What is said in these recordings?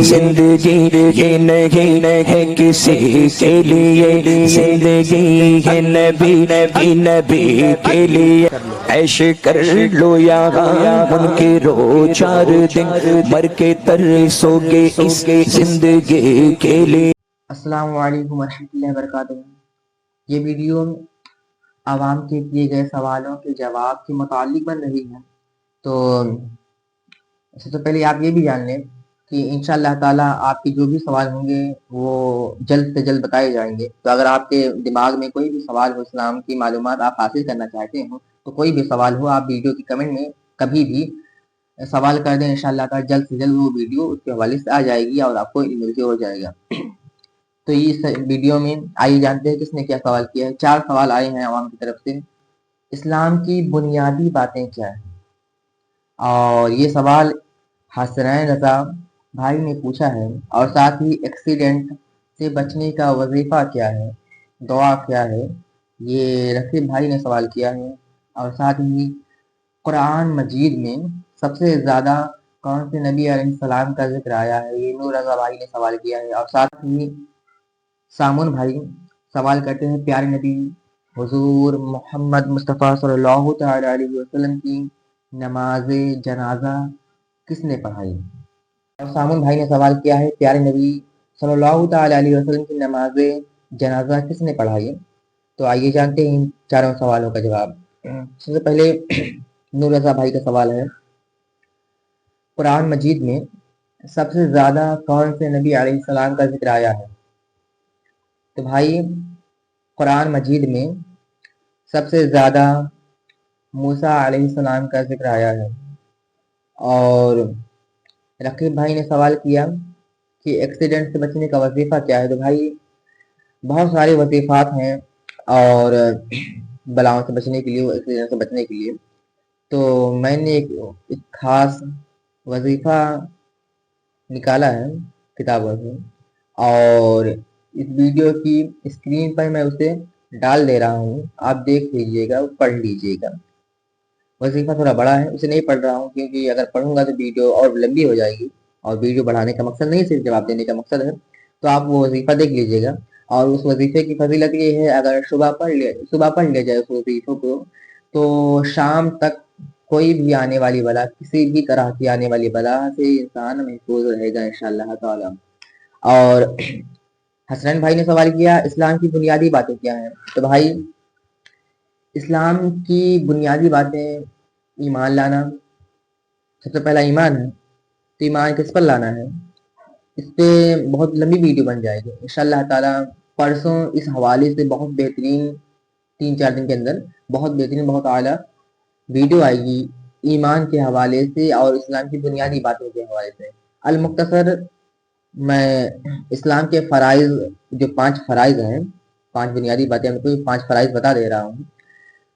زندگی یہ نہیں ہے کسی کے لیے، زندگی ہے نبی نبی کے لیے۔ عیش کر لو یہاں منکرو 4 دن، مر کے ترسو گے اس زندگی کے لیے۔ السلام علیکم ورحمۃ اللہ وبرکاتہ۔ یہ ویڈیو عوام کے کیے گئے سوالوں کے جواب کے متعلق بن رہی ہے۔ تو سب سے پہلے آپ یہ بھی جان لیں کہ انشاءاللہ تعالیٰ آپ کے جو بھی سوال ہوں گے وہ جلد سے جلد بتائے جائیں گے۔ تو اگر آپ کے دماغ میں کوئی بھی سوال ہو، اسلام کی معلومات آپ حاصل کرنا چاہتے ہوں، تو کوئی بھی سوال ہو آپ ویڈیو کی کمنٹ میں کبھی بھی سوال کر دیں، انشاءاللہ تعالیٰ جلد سے جلد وہ ویڈیو اس کے حوالے سے آ جائے گی اور آپ کو مل کے ہو جائے گا۔ تو اس ویڈیو میں آئیے جانتے ہیں کس نے کیا سوال کیا ہے۔ 4 سوال آئے ہیں عوام کی طرف سے۔ اسلام کی بنیادی باتیں کیا ہیں؟ اور یہ سوال حسنین رضا بھائی نے پوچھا ہے، اور ساتھ ہی ایکسیڈنٹ سے بچنے کا وظیفہ کیا ہے، دعا کیا ہے، یہ رفیع بھائی نے سوال کیا ہے۔ اور ساتھ ہی قرآن مجید میں سب سے زیادہ کون سے نبی علیہ السلام کا ذکر آیا ہے، یہ نور رضا بھائی نے سوال کیا ہے۔ اور ساتھ ہی سامون بھائی سوال کرتے ہیں پیارے نبی حضور محمد مصطفیٰ صلی اللہ تعالی علیہ وسلم کی نماز جنازہ کس نے پڑھائی؟ اور سامون بھائی نے سوال کیا ہے پیارے نبی صلی اللہ تعالی علیہ وسلم کی نماز جنازہ کس نے پڑھائی؟ تو آئیے جانتے ہیں ان چاروں سوالوں کا جواب۔ سب سے پہلے نور رضا بھائی کا سوال ہے، قرآن مجید میں سب سے زیادہ کون سے نبی علیہ السلام کا ذکر آیا ہے؟ تو بھائی قرآن مجید میں سب سے زیادہ موسیٰ علیہ السلام کا ذکر آیا ہے۔ اور رقیب بھائی نے سوال کیا کہ ایکسیڈنٹ سے بچنے کا وظیفہ کیا ہے؟ تو بھائی بہت سارے وظیفات ہیں اور بلاؤں سے بچنے کے لیے، ایکسیڈنٹ سے بچنے کے لیے، تو میں نے ایک خاص وظیفہ نکالا ہے کتابوں سے، اور اس ویڈیو کی اسکرین پر میں اسے ڈال دے رہا ہوں، آپ دیکھ لیجئے گا، پڑھ لیجئے گا۔ وظیفہ تھوڑا بڑا ہے، اسے نہیں پڑھ رہا ہوں کیونکہ اگر پڑھوں گا تو ویڈیو اور لمبی ہو جائے گی، اور ویڈیو بڑھانے کا مقصد نہیں، صرف جواب دینے کا مقصد ہے۔ تو آپ وہ وظیفہ دیکھ لیجئے گا۔ اور اس وظیفے کی فضیلت یہ ہے، اگر صبح پڑھ لیا جائے اس وظیفے کو، تو شام تک کوئی بھی آنے والی بلا، کسی بھی طرح کی آنے والی بلا سے انسان محفوظ رہے گا انشاءاللہ تعالی۔ اور حسنین بھائی نے سوال کیا اسلام کی بنیادی باتیں کیا ہیں؟ تو بھائی اسلام کی بنیادی باتیں ایمان لانا، سب سے پہلا ایمان ہے۔ تو ایمان کس پر لانا ہے؟ اس پہ بہت لمبی ویڈیو بن جائے گی انشاءاللہ تعالی۔ پرسوں اس حوالے سے بہت بہترین 3-4 دن کے اندر بہت بہترین، بہت اعلیٰ ویڈیو آئے گی ایمان کے حوالے سے اور اسلام کی بنیادی باتوں کے حوالے سے۔ المختصر میں اسلام کے فرائض، جو 5 فرائض ہیں، 5 بنیادی باتیں، ہم کو 5 فرائض بتا دے رہا ہوں۔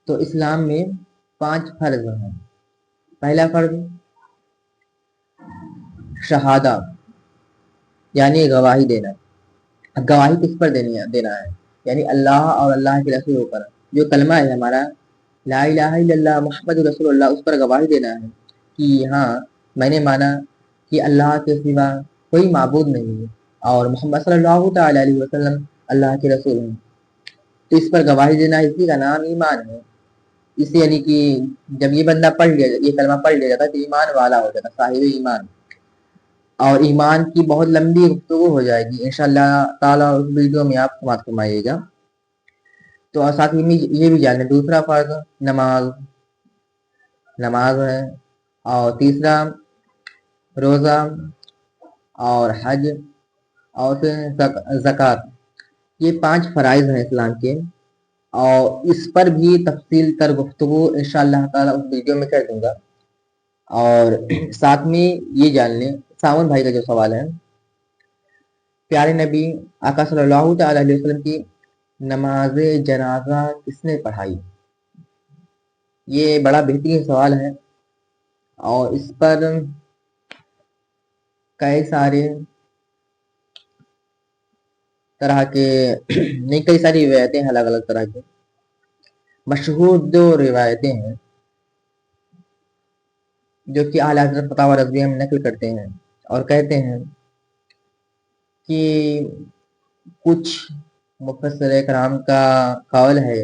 تو اسلام میں 5 فرض ہیں۔ پہلا فرض شہادہ، یعنی گواہی دینا۔ اب گواہی کس پر دینا ہے؟ یعنی اللہ اور اللہ کے رسول پر، جو کلمہ ہے ہمارا لا الہ الا اللہ محمد رسول اللہ، اس پر گواہی دینا ہے کہ ہاں میں نے مانا کہ اللہ کے سوا کوئی معبود نہیں ہے اور محمد صلی اللہ تعالی علیہ وسلم اللہ کے رسول ہیں۔ تو اس پر گواہی دینا، اسی کا نام ایمان ہے۔ اس یعنی کہ جب یہ بندہ پڑھ لیا، یہ کلمہ پڑھ لیا جاتا ہے تو ایمان والا ہو جاتا، صاحب ایمان۔ اور ایمان کی بہت لمبی گفتگو ہو جائے گی انشاءاللہ تعالیٰ، اس ویڈیو میں آپ سماعت فرمائیے گا۔ تو ساتھ ہی یہ بھی جانیں، دوسرا فرض نماز ہے، اور تیسرا روزہ اور حج اور پھر زکوٰۃ۔ یہ 5 فرائض ہیں اسلام کے، اور اس پر بھی تفصیل تر گفتگو انشاءاللہ تعالیٰ اس ویڈیو میں کر دوں گا۔ اور ساتھ میں یہ جان لیں ساون بھائی کا جو سوال ہے، پیارے نبی آقا صلی اللہ تعالی علیہ وسلم کی نماز جنازہ کس نے پڑھائی؟ یہ بڑا بہترین سوال ہے، اور اس پر کئی سارے طرح کے کئی ساری روایتیں ہیں، الگ الگ طرح کی مشہور 2 روایتیں ہیں جو کہ اعلیٰ حضرت فتاوی رضویہ میں نقل کرتے ہیں اور کہتے ہیں کہ کچھ مفسر کرام کا قول ہے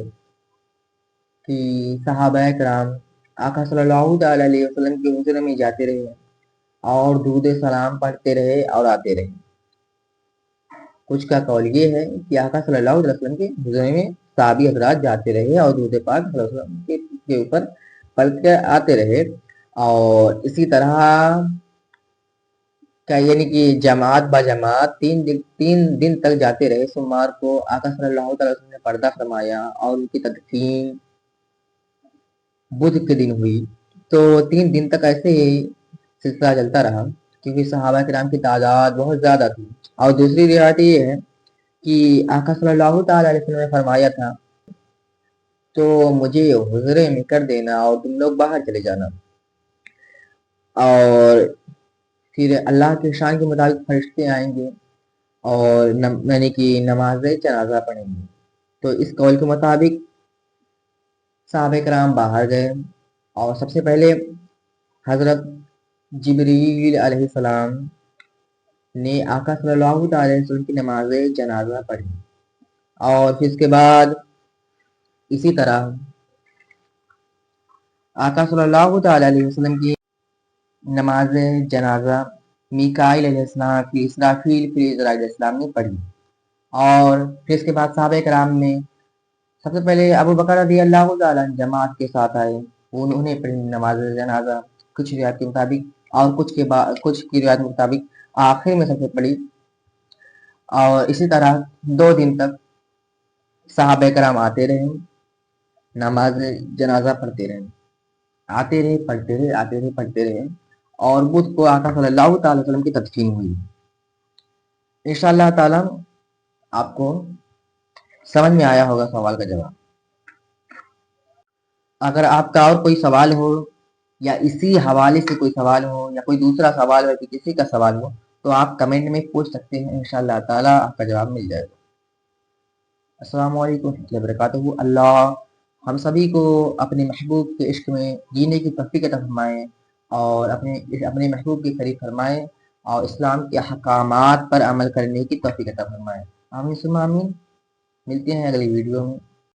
کہ صحابہ کرام آقا صلی اللہ تعالی علیہ وسلم کے حضور میں جاتے رہے اور درود سلام پڑھتے رہے اور آتے رہے۔ کچھ کا قول یہ ہے کہ آقا صلی اللہ علیہ وسلم کے حضور میں صحابی حضرات جاتے رہے اور درود پاک صلی اللہ علیہ وسلم کے اوپر پڑھ کے آتے رہے، اور اسی طرح کا یعنی کہ جماعت با جماعت تین دن تک جاتے رہے۔ سوموار کو آقا صلی اللہ علیہ وسلم نے پردہ فرمایا اور ان کی تدفین بدھ کے دن ہوئی، تو 3 دن تک ایسے ہی سلسلہ چلتا رہا کیونکہ صحابہ کرام کی تعداد بہت زیادہ تھی۔ اور دوسری روایت یہ ہے کہ آقا صلی اللہ تعالی علیہ وسلم نے فرمایا تھا تو مجھے حضرے میں کر دینا اور تم لوگ باہر چلے جانا، اور پھر اللہ کے شان کے مطابق فرشتے آئیں گے اور یعنی کہ نماز جنازہ پڑھیں گے۔ تو اس قول کے مطابق صحابہ کرام باہر گئے اور سب سے پہلے حضرت جبریل علیہ السلام نے آقا صلی اللہ تعالی علیہ وسلم کی نماز جنازہ پڑھی، اور پھر اس کے بعد اسی طرح آقا صلی اللہ تعالی علیہ وسلم کی نماز جنازہ میکائیل علیہ السلام، پھر اسرافیل، پھر اسرائیل علیہ السلام نے پڑھی، اور پھر اس کے بعد صحابہ کرام نے سب سے پہلے ابو بکر رضی اللہ تعالیٰ جماعت کے ساتھ آئے، انہوں نے پڑھی نماز جنازہ کچھ روایت کے مطابق، اور کچھ کی روایت کے مطابق آخر میں سب سے پڑھی، اور اسی طرح 2 دن تک صحابہ کرام آتے رہے، نماز جنازہ پڑھتے رہے، آتے رہے پڑھتے رہے، آتے رہے پڑھتے رہے، اور بدھ کو آقا صلی اللہ تعالی وسلم کی تدفین ہوئی۔ انشاءاللہ تعالی آپ کو سمجھ میں آیا ہوگا سوال کا جواب۔ اگر آپ کا اور کوئی سوال ہو یا اسی حوالے سے کوئی سوال ہو یا کوئی دوسرا سوال ہو کہ کسی کا سوال ہو تو آپ کمنٹ میں پوچھ سکتے ہیں، انشاءاللہ تعالی آپ کا جواب مل جائے گا۔ السلام علیکم ورحمۃ اللہ وبرکاتہ۔ اللہ ہم سبھی کو اپنے محبوب کے عشق میں جینے کی توفیق عطا فرمائے اور اپنے محبوب کے قریب فرمائے اور اسلام کے احکامات پر عمل کرنے کی توفیق عطا فرمائے۔ آمین ثم آمین۔ ملتے ہیں اگلی ویڈیو میں۔